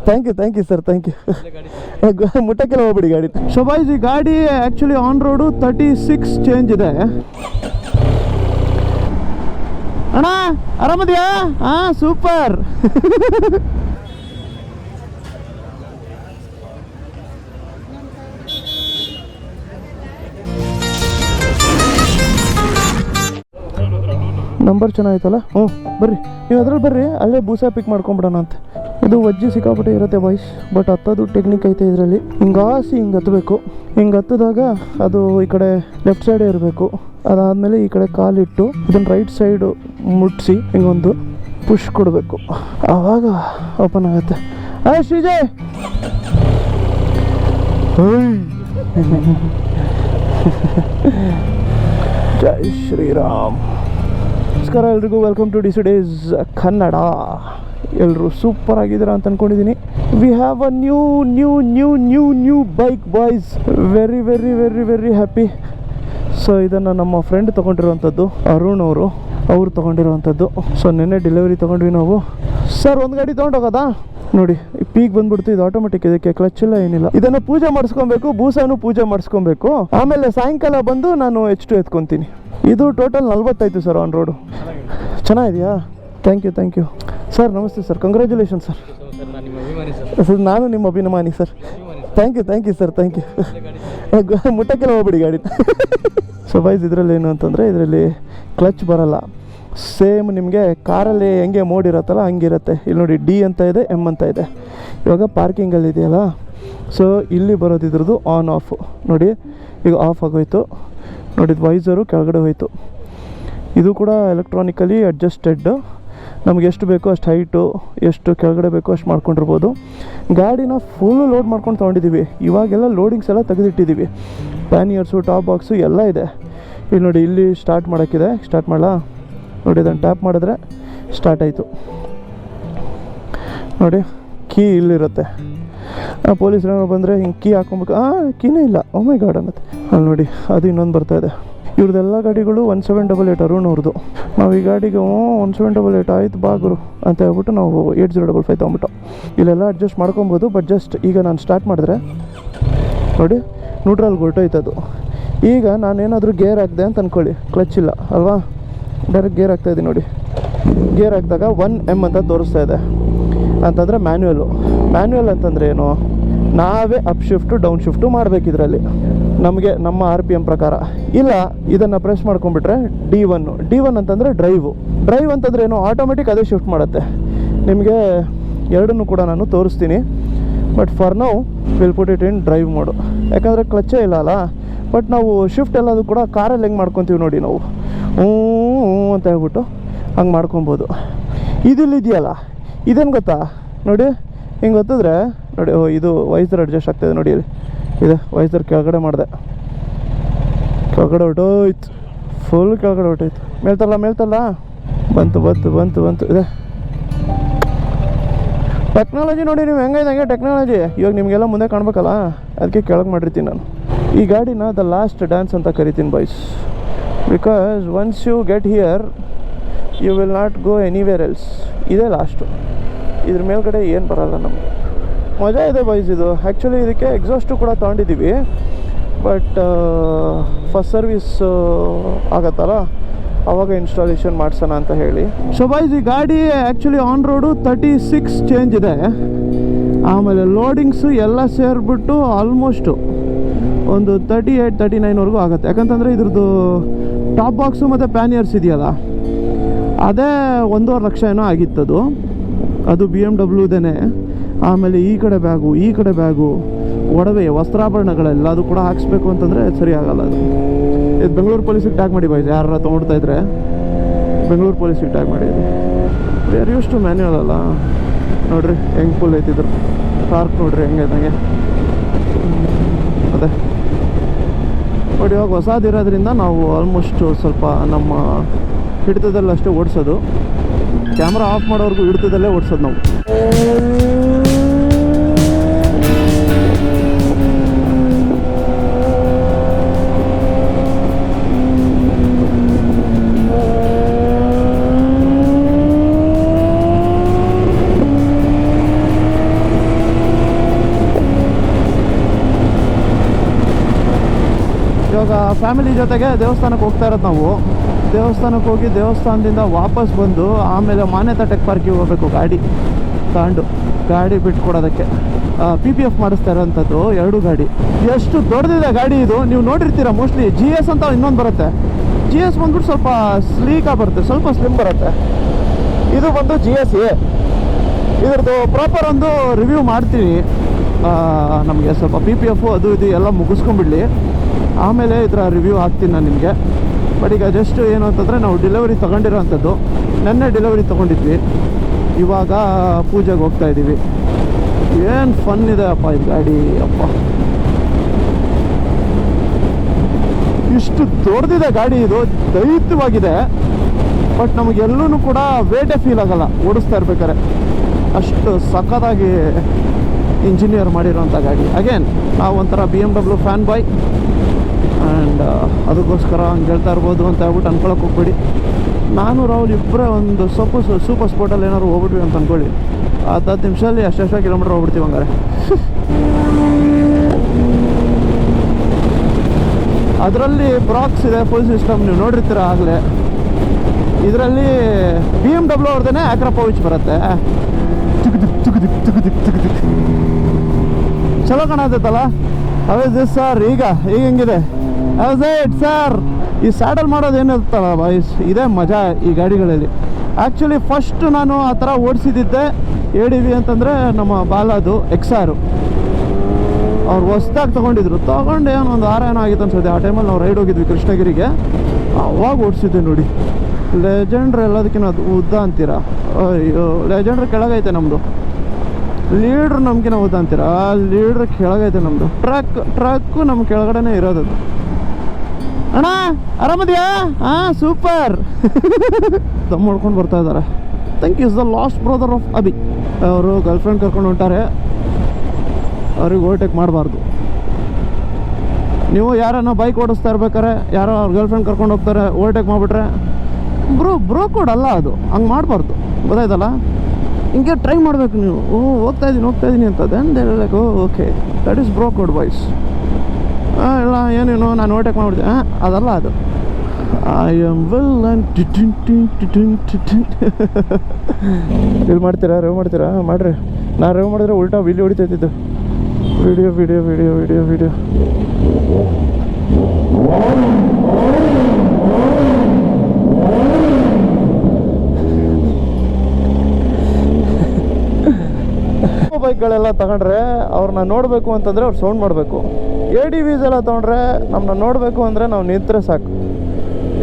Thank you sir, thank you. ಮುಟ್ಟಕ್ಕೆಲ್ಲ ಹೋಗ್ಬಿಡಿ ಗಾಡಿ. ಶೋಭಾಯ್ಸ್, ಈ ಗಾಡಿ ಆ್ಯಕ್ಚುಲಿ ಆನ್ ರೋಡು 36 ಚೇಂಜ್ ಇದೆ. ಅಣ್ಣ ಆರಾಮದ್ಯಾ? ಹಾಂ, ಸೂಪರ್. ನಂಬರ್ ಚೆನ್ನಾಗಿತ್ತಲ್ಲ. ಹ್ಞೂ ಬರ್ರಿ, ನೀವು ಅದ್ರಲ್ಲಿ ಬರ್ರಿ, ಅಲ್ಲೇ ಬೂಸ ಪಿಕ್ ಮಾಡ್ಕೊಂಬಿಡೋಣ ಅಂತ. ಇದು ವಜ್ಜಿ ಸಿಕ್ಕಾಪಟ್ಟೆ ಇರುತ್ತೆ ಬಾಯ್ಸ್, ಬಟ್ ಹತ್ತೋದು ಟೆಕ್ನಿಕ್ ಐತೆ ಇದರಲ್ಲಿ. ಹಿಂಗಾಸಿ ಹಿಂಗೆ ಹತ್ತಬೇಕು. ಹಿಂಗೆ ಹತ್ತಿದಾಗ ಅದು ಈ ಕಡೆ ಲೆಫ್ಟ್ ಸೈಡೇ ಇರಬೇಕು. ಅದಾದಮೇಲೆ ಈ ಕಡೆ ಕಾಲಿಟ್ಟು ಇದನ್ನು ರೈಟ್ ಸೈಡು ಮುಟ್ಟಿಸಿ ಹಿಂಗೊಂದು ಪುಷ್ ಕೊಡಬೇಕು, ಆವಾಗ ಓಪನ್ ಆಗುತ್ತೆ. ಶ್ರೀಜಯ್, ಜೈ ಶ್ರೀರಾಮ್. ನಮಸ್ಕಾರ ಎಲ್ರಿಗೂ, welcome to DC days Kannada. ಎಲ್ಲರೂ ಸೂಪರ್ ಆಗಿದ್ದೀರಾ ಅಂತ ಅಂದ್ಕೊಂಡಿದ್ದೀನಿ. We have a new bike boys. Very very very very happy. So ಇದನ್ನು ನಮ್ಮ ಫ್ರೆಂಡ್ ತೊಗೊಂಡಿರುವಂಥದ್ದು, ಅರುಣ್ ಅವ್ರು ತೊಗೊಂಡಿರುವಂಥದ್ದು. ಸೊ ನಿನ್ನೆ ಡೆಲಿವರಿ ತೊಗೊಂಡ್ವಿ ನಾವು. ಸರ್ ಒಂದು ಗಾಡಿ ತೊಗೊಂಡೋಗೋದಾ? ನೋಡಿ, ಪೀಕ್ ಬಂದ್ಬಿಡ್ತು. ಇದು ಆಟೋಮೆಟಿಕ್, ಇದಕ್ಕೆ ಕ್ಲಚ್ ಇಲ್ಲ, ಏನಿಲ್ಲ. ಇದನ್ನು ಪೂಜೆ ಮಾಡಿಸ್ಕೊಬೇಕು, ಬೂಸನು ಪೂಜೆ ಮಾಡಿಸ್ಕೊಬೇಕು. ಆಮೇಲೆ ಸಾಯಂಕಾಲ ಬಂದು ನಾನು H2 ಎತ್ಕೊತೀನಿ. ಇದು ಟೋಟಲ್ 45 ಸರ್ ಆನ್ ರೋಡು. ಚೆನ್ನಾಗಿದೆಯಾ? Thank you sir. ನಮಸ್ತೆ ಸರ್, ಕಂಗ್ರ್ಯಾಚುಲೇಷನ್ ಸರ್. ಸರ್ ನಾನು ನಿಮ್ಮ ಅಭಿಮಾನಿ sir. Thank you sir, thank you. ಮುಟ್ಟಕ್ಕೆಲ್ಲ ಹೋಗ್ಬಿಡಿ ಗಾಡಿ. ಸೊ ಬಾಯ್ಸ್, ಇದರಲ್ಲಿ ಏನು ಅಂತಂದರೆ, ಇದರಲ್ಲಿ ಕ್ಲಚ್ ಬರಲ್ಲ. ಸೇಮ್ ನಿಮಗೆ ಕಾರಲ್ಲಿ ಹೆಂಗೆ ಮೋಡ್ ಇರುತ್ತಲ್ಲ ಹಂಗಿರುತ್ತೆ. ಇಲ್ಲಿ ನೋಡಿ, D ಅಂತ ಇದೆ, M ಅಂತ ಇದೆ. ಇವಾಗ ಪಾರ್ಕಿಂಗಲ್ಲಿ ಇದೆಯಲ್ಲ, ಸೊ ಇಲ್ಲಿ ಬರೋದು ಇದ್ರದ್ದು ಆನ್ ಆಫ್. ನೋಡಿ ಈಗ ಆಫ್ ಆಗೋಯ್ತು. ನೋಡಿದ ವೈಸರು ಕೆಳಗಡೆ ಹೋಯಿತು. ಇದು ಕೂಡ ಎಲೆಕ್ಟ್ರಾನಿಕಲಿ ಅಡ್ಜಸ್ಟೆಡ್. ನಮಗೆ ಎಷ್ಟು ಬೇಕೋ ಅಷ್ಟು ಹೈಟು, ಎಷ್ಟು ಕೆಳಗಡೆ ಬೇಕೋ ಅಷ್ಟು ಮಾಡ್ಕೊಂಡಿರ್ಬೋದು. ಗಾಡಿನ ಫುಲ್ಲು ಲೋಡ್ ಮಾಡ್ಕೊಂಡು ತೊಗೊಂಡಿದ್ದೀವಿ. ಇವಾಗೆಲ್ಲ ಲೋಡಿಂಗ್ಸ್ ಎಲ್ಲ ತೆಗೆದಿಟ್ಟಿದ್ದೀವಿ. ಪ್ಯಾನಿಯರ್ಸು, ಟಾಪ್ ಬಾಕ್ಸು ಎಲ್ಲ ಇದೆ. ಇಲ್ಲಿ ನೋಡಿ, ಇಲ್ಲಿ ಸ್ಟಾರ್ಟ್ ಮಾಡೋಕ್ಕಿದೆ. ಸ್ಟಾರ್ಟ್ ಮಾಡಲಾ? ನೋಡಿ, ಇದನ್ನು ಟ್ಯಾಪ್ ಮಾಡಿದ್ರೆ ಸ್ಟಾರ್ಟ್ ಆಯಿತು. ನೋಡಿ, ಕೀ ಇಲ್ಲಿರುತ್ತೆ. ಪೊಲೀಸ್ ಏನಾದ್ರು ಬಂದರೆ ಹಿಂಗೆ ಕೀ ಹಾಕೊಬೇಕು. ಕೀನೇ ಇಲ್ಲ, ಓ ಮೈ ಗಾಡ್ ಅನ್ನತ್ತೆ. ಅಲ್ಲಿ ನೋಡಿ, ಅದು ಇನ್ನೊಂದು ಬರ್ತಾಯಿದೆ. ಇವ್ರದ್ದೆಲ್ಲ ಗಾಡಿಗಳು 1788 ಅರುಣ್ ಅವ್ರದ್ದು. ನಾವು ಈ ಗಾಡಿಗೆ 1788 ಆಯ್ತು ಬಾಗುರು ಅಂತ ಹೇಳ್ಬಿಟ್ಟು ನಾವು 8055 ತೊಗೊಂಬಿಟ್ಟು ಇಲ್ಲೆಲ್ಲ ಅಡ್ಜಸ್ಟ್ ಮಾಡ್ಕೊಬೋದು. ಬಟ್ ಜಸ್ಟ್ ಈಗ ನಾನು ಸ್ಟಾರ್ಟ್ ಮಾಡಿದ್ರೆ ನೋಡಿ, ನ್ಯೂಟ್ರಲ್ಗೆ ಹೊರಟೋಯ್ತದು. ಈಗ ನಾನೇನಾದರೂ ಗೇರ್ ಹಾಕಿದೆ ಅಂತ ಅಂದ್ಕೊಳ್ಳಿ, ಕ್ಲಚ್ ಇಲ್ಲ ಅಲ್ವಾ, ಡೈರೆಕ್ಟ್ ಗೇರ್ ಹಾಕ್ತಾಯಿದ್ದೀನಿ. ನೋಡಿ, ಗೇರ್ ಹಾಕಿದಾಗ 1M ಅಂತ ತೋರಿಸ್ತಾ ಇದೆ. ಅಂತಂದರೆ ಮ್ಯಾನ್ಯುವಲ್ ಅಂತಂದರೆ ಏನು, ನಾವೇ ಅಪ್ ಶಿಫ್ಟು ಡೌನ್ ಶಿಫ್ಟು ಮಾಡಬೇಕು ಇದರಲ್ಲಿ, ನಮಗೆ ನಮ್ಮ RPM ಪ್ರಕಾರ. ಇಲ್ಲ, ಇದನ್ನು ಪ್ರೆಸ್ ಮಾಡ್ಕೊಂಡ್ಬಿಟ್ರೆ D1 ಅಂತಂದರೆ ಡ್ರೈವ್ ಅಂತಂದರೆ ಏನು, ಆಟೋಮೆಟಿಕ್ ಅದೇ ಶಿಫ್ಟ್ ಮಾಡುತ್ತೆ. ನಿಮಗೆ ಎರಡನ್ನೂ ಕೂಡ ನಾನು ತೋರಿಸ್ತೀನಿ. But for now will put it in drive mode. ಯಾಕಂದರೆ ಕ್ಲಚ್ಚೇ ಇಲ್ಲ ಅಲ್ಲ. ಬಟ್ ನಾವು ಶಿಫ್ಟ್ ಎಲ್ಲದು ಕೂಡ ಕಾರಲ್ಲಿ ಹೆಂಗೆ ಮಾಡ್ಕೊತೀವಿ ನೋಡಿ, ನಾವು ಹ್ಞೂ ಅಂತ ಹೇಳ್ಬಿಟ್ಟು ಹಂಗೆ ಮಾಡ್ಕೊಬೋದು. ಇದೆಯಲ್ಲ, ಇದೇನು ಗೊತ್ತಾ, ನೋಡಿ ಹಿಂಗೆ ಗೊತ್ತಿದ್ರೆ ನೋಡಿ, ಇದು ವೈಸರ್ ಅಡ್ಜಸ್ಟ್ ಆಗ್ತಾಯಿದೆ. ನೋಡಿ ಇದೆ ವೈಸರ್. ಕೆಳಗಡೆ ಮಾಡಿದೆ, ಕೆಳಗಡೆ ಹೊರಟೋಯ್ತು, ಫುಲ್ ಕೆಳಗಡೆ ಹೊರಟೋಯ್ತು. ಮೇಲ್ತಲ್ಲ ಬಂತು ಇದೆ. ಟೆಕ್ನಾಲಜಿ ನೋಡಿ ನೀವು ಹೆಂಗಿದೆ, ಹಂಗೆ ಟೆಕ್ನಾಲಜಿ. ಇವಾಗ ನಿಮಗೆಲ್ಲ ಮುಂದೆ ಕಾಣಬೇಕಲ್ಲ, ಅದಕ್ಕೆ ಕೆಳಗೆ ಮಾಡಿರ್ತೀನಿ ನಾನು. ಈ ಗಾಡಿನ ದ ಲಾಸ್ಟ್ ಡ್ಯಾನ್ಸ್ ಅಂತ ಕರಿತೀನಿ boys. Because once you get here you will not go anywhere else. ಇದೇ ಲಾಸ್ಟು. ಇದ್ರ ಮೇಲ್ಗಡೆ ಏನು ಬರಲ್ಲ ನಮಗೆ. ಮಜಾ ಇದೆ ಬಾಯ್ಸ್ ಇದು. ಆ್ಯಕ್ಚುಲಿ ಇದಕ್ಕೆ ಎಕ್ಸಾಸ್ಟು ಕೂಡ ತೊಗೊಂಡಿದ್ದೀವಿ. ಬಟ್ ಫಸ್ಟ್ ಸರ್ವಿಸ್ ಆಗತ್ತಲ್ಲ, ಆವಾಗ ಇನ್ಸ್ಟಾಲೇಷನ್ ಮಾಡಿಸೋಣ ಅಂತ ಹೇಳಿ. ಸೊ ಬಾಯ್ಸ್, ಈ ಗಾಡಿ ಆ್ಯಕ್ಚುಲಿ ಆನ್ ರೋಡು 36 ಚೇಂಜ್ ಇದೆ. ಆಮೇಲೆ ಲೋಡಿಂಗ್ಸು ಎಲ್ಲ ಸೇರಿಬಿಟ್ಟು ಆಲ್ಮೋಸ್ಟು ಒಂದು 38-39ವರೆಗೂ ಆಗುತ್ತೆ. ಯಾಕಂತಂದರೆ ಇದ್ರದ್ದು ಟಾಪ್ ಬಾಕ್ಸು ಮತ್ತು ಪ್ಯಾನಿಯರ್ಸ್ ಇದೆಯಲ್ಲ, ಅದೇ 1.5 ಲಕ್ಷ ಏನೋ ಆಗಿತ್ತದು. ಅದು BMW ಆಮೇಲೆ ಈ ಕಡೆ ಬ್ಯಾಗು ಒಡವೆ ವಸ್ತ್ರಾಭರಣಗಳೆಲ್ಲ ಅದು ಕೂಡ ಹಾಕ್ಸ್ಬೇಕು ಅಂತಂದರೆ ಸರಿ ಆಗಲ್ಲ. ಇದು ಬೆಂಗಳೂರು ಪೊಲೀಸಿಗೆ ಟ್ಯಾಗ್ ಮಾಡಿ ಬಾಯ್ಸ್, ಯಾರು ತೊಗೊಳ್ತಾ ಇದ್ರೆ ಬೆಂಗಳೂರು ಪೊಲೀಸಿಗೆ ಟ್ಯಾಗ್ ಮಾಡಿದ್ರು. ವೇರ್ ಯೂಸ್ ಟು ಮ್ಯಾನ್ಯುವಲ್ ಅಲ್ಲ. ನೋಡ್ರಿ ಹೆಂಗೆ ಫುಲ್ ಐತಿದ್ರು ಟಾರ್ಕ್, ನೋಡ್ರಿ ಹೆಂಗೆ ಅದೇ ನೋಡಿ. ಇವಾಗ ಹೊಸದಿರೋದ್ರಿಂದ ನಾವು ಆಲ್ಮೋಸ್ಟ್ ಸ್ವಲ್ಪ ನಮ್ಮ ಹಿಡಿತದಲ್ಲಷ್ಟೇ ಓಡಿಸೋದು. ಕ್ಯಾಮ್ರಾ ಆಫ್ ಮಾಡೋವರೆಗೂ ಹಿಡಿತದಲ್ಲೇ ಓಡಿಸೋದು ನಾವು. ಇವಾಗ ಫ್ಯಾಮಿಲಿ ಜೊತೆಗೆ ದೇವಸ್ಥಾನಕ್ಕೆ ಹೋಗ್ತಾ ಇರೋದು ನಾವು. ದೇವಸ್ಥಾನಕ್ಕೆ ಹೋಗಿ ದೇವಸ್ಥಾನದಿಂದ ವಾಪಸ್ ಬಂದು ಆಮೇಲೆ ಮಾನ್ಯತಾ ಟೆಕ್ ಪಾರ್ಕಿಗೆ ಹೋಗಬೇಕು. ಗಾಡಿ ಬಿಟ್ಕೊಡೋದಕ್ಕೆ PPF ಮಾಡಿಸ್ತಾ ಇರೋಂಥದ್ದು 2 ಗಾಡಿ. ಎಷ್ಟು ದೊಡ್ಡದಿದೆ ಗಾಡಿ ಇದು, ನೀವು ನೋಡಿರ್ತೀರ ಮೋಸ್ಟ್ಲಿ. GS ಅಂತ ಇನ್ನೊಂದು ಬರುತ್ತೆ. GS ಬಂದ್ಬಿಟ್ಟು ಸ್ವಲ್ಪ ಸ್ಲೀಕಾಗಿ ಬರುತ್ತೆ, ಸ್ವಲ್ಪ ಸ್ಲಿಮ್ ಬರುತ್ತೆ. ಇದು ಬಂದು GS A. ಇದ್ರದ್ದು ಪ್ರಾಪರ್ ಒಂದು ರಿವ್ಯೂ ಮಾಡ್ತೀನಿ. ನಮಗೆ ಸ್ವಲ್ಪ PPF ಅದು ಇದು ಎಲ್ಲ ಮುಗಿಸ್ಕೊಂಡ್ಬಿಡ್ಲಿ, ಆಮೇಲೆ ಇದರ ರಿವ್ಯೂ ಹಾಕ್ತೀನಿ ನಾನು ನಿಮಗೆ. ಬಟ್ ಈಗ ಜಸ್ಟ್ ಏನು ಅಂತಂದರೆ ನಾವು ಡೆಲಿವರಿ ತೊಗೊಂಡಿರೋ ಅಂಥದ್ದು. ನೆನ್ನೆ ಡೆಲಿವರಿ ತೊಗೊಂಡಿದ್ವಿ, ಇವಾಗ ಪೂಜೆಗೆ ಹೋಗ್ತಾ ಇದ್ದೀವಿ. ಏನು ಫನ್ ಇದೆ ಅಪ್ಪ ಇದು ಗಾಡಿ. ಅಪ್ಪ ಇಷ್ಟು ದೊಡ್ಡದಿದೆ ಗಾಡಿ, ಇದು ದೈತ್ಯವಾಗಿದೆ. ಬಟ್ ನಮಗೆಲ್ಲೂ ಕೂಡ ವೇಟೇ ಫೀಲ್ ಆಗಲ್ಲ ಓಡಿಸ್ತಾ ಇರ್ಬೇಕಾರೆ. ಅಷ್ಟು ಸಖತ್ತಾಗಿ ಇಂಜಿನಿಯರ್ ಮಾಡಿರೋಂಥ ಗಾಡಿ. ಅಗೇನ್ ನಾವು ಒಂಥರ BMW ಫ್ಯಾನ್ ಬಾಯ್, ಆ್ಯಂಡ್ ಅದಕ್ಕೋಸ್ಕರ ಹಂಗೆ ಹೇಳ್ತಾ ಇರ್ಬೋದು ಅಂತ ಹೇಳ್ಬಿಟ್ಟು ಅನ್ಕೊಳಕ್ಕೆ ಹೋಗ್ಬೇಡಿ. ನಾನು ರಾಹುಲ್ ಇಬ್ಬರೇ ಒಂದು ಸೂಪರ್ ಸ್ಪೋರ್ಟಲ್ಲಿ ಏನಾದ್ರು ಹೋಗ್ಬಿಟ್ವಿ ಅಂತ ಅಂದ್ಕೊಳ್ಳಿ, 10 ನಿಮಿಷದಲ್ಲಿ ಅಷ್ಟು ಕಿಲೋಮೀಟ್ರ್ ಹೋಗ್ಬಿಡ್ತೀವಿ ಹಂಗಾರೆ. ಅದರಲ್ಲಿ ಬ್ರಾಕ್ಸ್ ಇದೆ, ಫುಲ್ ಸಿಸ್ಟಮ್, ನೀವು ನೋಡಿರ್ತೀರ ಆಗಲೇ. ಇದರಲ್ಲಿ BMW ಅವ್ರದ್ದೇ ಆಕ್ರಪೋವಿಚ್ ಬರುತ್ತೆ. ಚಲೋ ಕಾಣತ್ತಲ್ಲ. ಸರ್ ಈಗ ಹೆಂಗಿದೆ ಸರ್? ಈ ಸ್ಯಾಡಲ್ ಮಾಡೋದು ಏನಿರುತ್ತಲ್ಲ ಬಾಯ್ಸ್, ಇದೇ ಮಜಾ ಈ ಗಾಡಿಗಳಲ್ಲಿ. ಆ್ಯಕ್ಚುಲಿ ಫಸ್ಟ್ ನಾನು ಆ ಥರ ಓಡಿಸಿದ್ದೆ ADV ಅಂತಂದರೆ ನಮ್ಮ ಬಾಲಾದು XR. ಅವ್ರು ಹೊಸ್ದಾಗಿ ತೊಗೊಂಡು ಏನೋ ಒಂದು 6 ಏನೋ ಆಗಿತ್ತು ಅನ್ಸುತ್ತೆ. ಆ ಟೈಮಲ್ಲಿ ನಾವು ರೈಡ್ ಹೋಗಿದ್ವಿ ಕೃಷ್ಣಗಿರಿಗೆ, ಅವಾಗ ಓಡಿಸಿದ್ದೆ ನೋಡಿ. ಲೆಜೆಂಡ್ರ್ ಎಲ್ಲದಕ್ಕಿಂತ ಅದು ಉದ್ದ ಅಂತೀರಾ? ಅಯ್ಯೋ, ಲೆಜೆಂಡ್ರ್ ಕೆಳಗೈತೆ ನಮ್ಮದು, ಲೀಡ್ರ್ ನಮ್ಗಿನ ಉದ್ದ ಅಂತೀರಾ? ಲೀಡ್ರ್ ಕೆಳಗೈತೆ ನಮ್ಮದು. ಟ್ರಕ್ಕು ನಮ್ಮ ಕೆಳಗಡೆನೇ ಇರೋದು. ಅಣ್ಣ ಆರಾಮದ್ಯಾ? ಹಾಂ ಸೂಪರ್. ದಮ್ ಮಾಡ್ಕೊಂಡು ಬರ್ತಾ ಇದ್ದಾರೆ. Thank is the last brother of Abhi. ಅವರು ಗರ್ಲ್ಫ್ರೆಂಡ್ ಕರ್ಕೊಂಡು ಹೊಂಟಾರೆ, ಅವ್ರಿಗೆ ಓವರ್ಟೇಕ್ ಮಾಡಬಾರ್ದು. ನೀವು ಯಾರನ್ನ ಬೈಕ್ ಓಡಿಸ್ತಾ ಇರ್ಬೇಕಾರೆ ಯಾರೋ ಅವ್ರ ಗರ್ಲ್ಫ್ರೆಂಡ್ ಕರ್ಕೊಂಡು ಹೋಗ್ತಾರೆ, ಓವರ್ಟೇಕ್ ಮಾಡಿಬಿಟ್ರೆ ಬ್ರೋ ಕೋಡ್ ಅಲ್ಲ ಅದು, ಹಂಗೆ ಮಾಡಬಾರ್ದು. ಗೊತ್ತಾಯ್ತಲ್ಲ? ಹಿಂಗೆ ಟ್ರೈ ಮಾಡಬೇಕು ನೀವು. ಹೋಗ್ತಾ ಇದ್ದೀನಿ ಅಂತ. Then they like okay, that is bro code boys. ಇಲ್ಲ ಏನೇನು ನಾನು ಓವರ್ಟೇಕ್ ಮಾಡಿಬಿಡ್ತೀನಿ, ಅದಲ್ಲ ಅದು. ಐ ಆಮ್ ವೆಲ್ ಆ್ಯಂಡ್ ಇಲ್ಲಿ ಮಾಡ್ತೀರಾ? ರೇವ್ ಮಾಡ್ತೀರಾ? ಮಾಡಿರಿ. ನಾನು ರೇವ್ ಮಾಡಿದ್ರೆ ಉಲ್ಟಾ ವಿಡಿಯೋ ಹೊಡಿತೈತಿದ್ದು. ವಿಡಿಯೋ ಬೈಕ್ಗಳೆಲ್ಲ ತಗೊಂಡ್ರೆ ಅವ್ರನ್ನ ನೋಡಬೇಕು ಅಂತಂದರೆ ಅವ್ರು ಸೌಂಡ್ ಮಾಡಬೇಕು. ADVs ಎಲ್ಲ ತೊಗೊಂಡ್ರೆ ನಮ್ಮನ್ನ ನೋಡಬೇಕು ಅಂದರೆ ನಾವು ನಿಂತರೆ ಸಾಕು.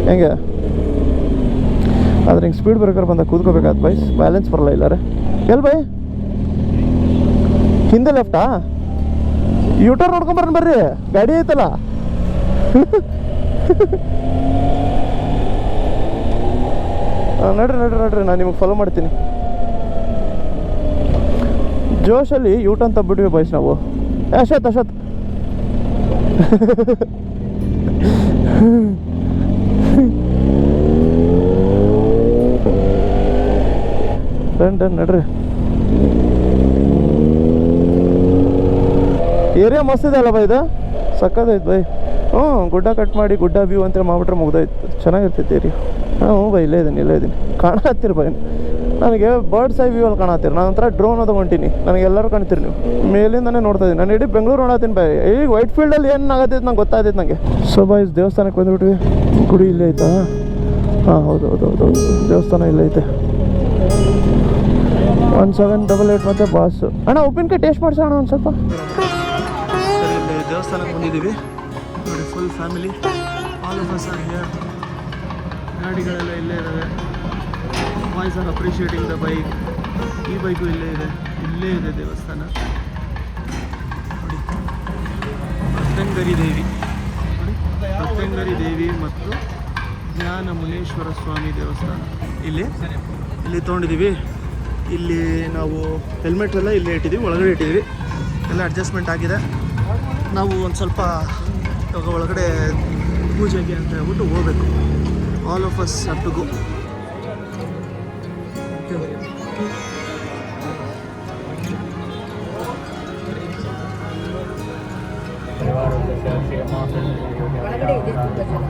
ಹೆಂಗೆ ಆದ್ರೆ ಹಿಂಗೆ ಸ್ಪೀಡ್ ಬ್ರೇಕರ್ ಬಂದಾಗ ಕೂತ್ಕೋಬೇಕಾದ ಬೈಸ್, ಬ್ಯಾಲೆನ್ಸ್ ಬರಲ್ಲ ಇಲ್ಲಾರೆ. ಎಲ್ಲಿ ಬೈ ಹಿಂದೆ ಲೆಫ್ಟಾ? ಯೂಟರ್ನ್ ನೋಡ್ಕೊಂಬರೋಣ ಬರ್ರಿ, ಗಾಡಿ ಐತಲ್ಲ. ನಡ್ರಿ ನಾನು ನಿಮಗೆ ಫಾಲೋ ಮಾಡ್ತೀನಿ. ಜೋಶಲ್ಲಿ ಯೂಟರ್ನ್ ತಬ್ಬಿಟ್ವಿ ಬೈಸ್ ನಾವು. ಅಶತ್ ಡನ್ ನಡ್ರಿ. ಏರಿಯಾ ಮಸ್ತ್ ಇದೆ ಅಲ್ಲ ಬೈ, ಇದು ಸಕ್ಕತ್ತೈತೆ ಬೈ. ಗುಡ್ಡ ಕಟ್ ಮಾಡಿ ಗುಡ್ಡ ವ್ಯೂ ಅಂತೇಳಿ ಮಾಡ್ಬಿಟ್ರೆ ಮುಗ್ದೋಯ್ತು. ಚೆನ್ನಾಗಿರ್ತೈತೆ ಏರಿಯಾ. ಬೈ ಇಲ್ಲೇ ಇದ್ದೀನಿ ಕಾಣತ್ತೀರಿ ಬೈ. ನನಗೆ ಬರ್ಡ್ಸ್ ಐ ವ್ಯೂ ಅಲ್ಲಿ ಕಾಣತ್ತೀರಿ. ನಾನು ಒಂಥರ ಡ್ರೋನ್ ಅದು ಹೊಂಟೀನಿ, ನನಗೆ ಎಲ್ಲರೂ ಕಾಣ್ತೀರಿ ನೀವು. ಮೇಲಿಂದನೇ ನೋಡ್ತಾ ಇದ್ದೀನಿ. ನಾನು ಇಡೀ ಬೆಂಗಳೂರು ನೋಡತ್ತೀನಿ ಬೈ. ಈಗ ವೈಟ್ ಫೀಲ್ಡಲ್ಲಿ ಏನು ಆಗತ್ತೈತೆ ನಂಗೆ ಗೊತ್ತಾಗ್ತೈತೆ ನನಗೆ. ಸೊ ಬಾಯ್ಸ್, ದೇವಸ್ಥಾನಕ್ಕೆ ಬಂದುಬಿಟ್ವಿ. ಗುಡಿ ಇಲ್ಲೇ ಐತಾ? ಹಾಂ ಹೌದು. ದೇವಸ್ಥಾನ ಇಲ್ಲೇ ಐತೆ. 1788 ಮತ್ತು ಬಾಸು. ಅಣ್ಣ ಉಪ್ಪಿನಕಾಯಿ ಟೇಸ್ಟ್ ಮಾಡಿಸೋಣ ಒಂದು ಸ್ವಲ್ಪ. ಸರಿ, ಇಲ್ಲಿ ದೇವಸ್ಥಾನಕ್ಕೆ ಬಂದಿದ್ದೀವಿ ನೋಡಿ. Full family, all of us are here. ಗಾಡಿಗಳೆಲ್ಲ ಇಲ್ಲೇ ಇದ್ದಾವೆ. Boys are appreciating the bike. ಈ ಬೈಕು ಇಲ್ಲೇ ಇದೆ ದೇವಸ್ಥಾನ ನೋಡಿ. ಪ್ರತ್ಯಂಗರಿ ದೇವಿ ಮತ್ತು ಜ್ಞಾನ ಮುನೇಶ್ವರ ಸ್ವಾಮಿ ದೇವಸ್ಥಾನ ಇಲ್ಲಿ ತೊಗೊಂಡಿದ್ದೀವಿ. ಇಲ್ಲಿ ನಾವು ಹೆಲ್ಮೆಟ್ ಎಲ್ಲ ಇಲ್ಲೇ ಇಟ್ಟಿದ್ದೀವಿ, ಒಳಗಡೆ ಇಟ್ಟಿದ್ದೀವಿ. ಎಲ್ಲ ಅಡ್ಜಸ್ಟ್ಮೆಂಟ್ ಆಗಿದೆ. ನಾವು ಒಂದು ಸ್ವಲ್ಪ ಇವಾಗ ಒಳಗಡೆ ಪೂಜೆಗೆ ಅಂತ ಹೇಳ್ಬಿಟ್ಟು ಹೋಗಬೇಕು. All of us have to go. ಒಳಗಡೆ ಇದೆ ತುಂಬ ಜನ.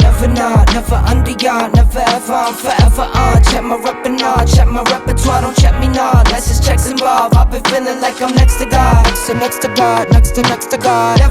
Never not, never under yard, never ever, I'm forever on. Check my rep and all, check my repertoire, don't check me not. Unless it's checks involved, I've been feeling like I'm next to God. Next to God, next to God.